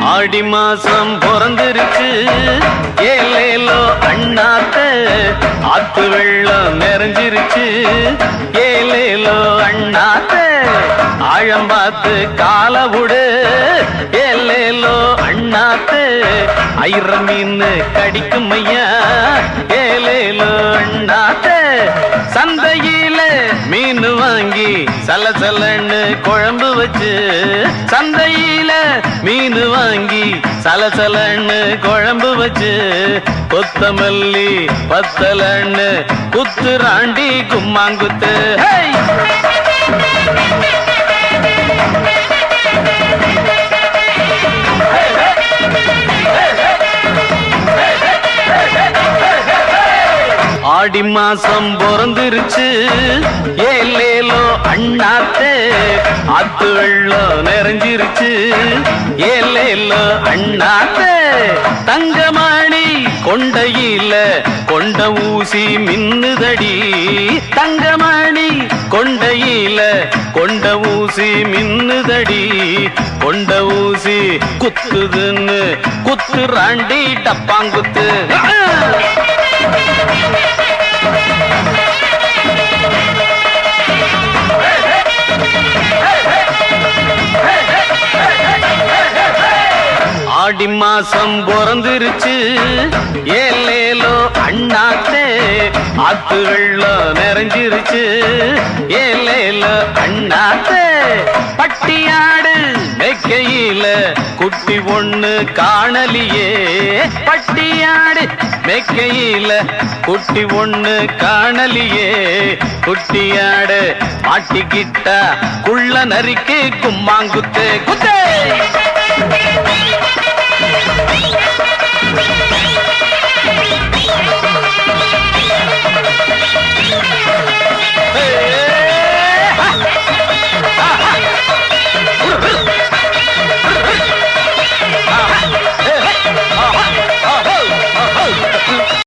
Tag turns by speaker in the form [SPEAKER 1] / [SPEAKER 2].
[SPEAKER 1] ஆடி மாசம் பிறந்திருச்சு ஏலேலோ அண்ணாத்த ஆத்து வெள்ளம் நிறைஞ்சிருச்சு ஏலேலோ அண்ணாத்த ஆழம் பார்த்து கால விடு ஏலேலோ அண்ணாத்த ஐர மீன் கடிக்கும் ஐயா ஏலேலோ அண்ணாத்த சந்தையில மீன் வாங்கி சலசலன்னு குழம்பு வச்சு சந்தையில மீன் வாங்கி சலசலன்னு குழம்பு வச்சு கொத்தமல்லி பத்தலன்னு குத்துராண்டி கும்மாங்குத்து ஆடி மாசம் பிறந்திருச்சு ஏலேலோ அண்ணாத்தே ஆத்து வெள்ளம் நிறைஞ்சிருச்சு ஏலேலோ அண்ணாத்தே தங்கமணி கொண்டையில கொண்ட ஊசி மின்னுதடி தங்கமணி கொண்டையில கொண்ட ஊசி மின்னுதடி கொண்ட ஊசி குத்துதுன்னு குத்துராண்டி டப்பாங்குத்து ஆடி மாசம் பிறந்திருச்சு ஏலேலோ அண்ணாத்தே ஆத்து வெள்ளம் நிறைஞ்சிருச்சு ஏலேலோ அண்ணாத்தே பட்டியாடு மேய்க்கையில குட்டி ஒண்ணு காணலியே பட்டியாடு மேய்க்கையில குட்டி ஒண்ணு காணலியே குட்டியாடு மாட்டிக்கிட்ட குள்ள நரிக்கு கும்மாங்குத்து குத்தே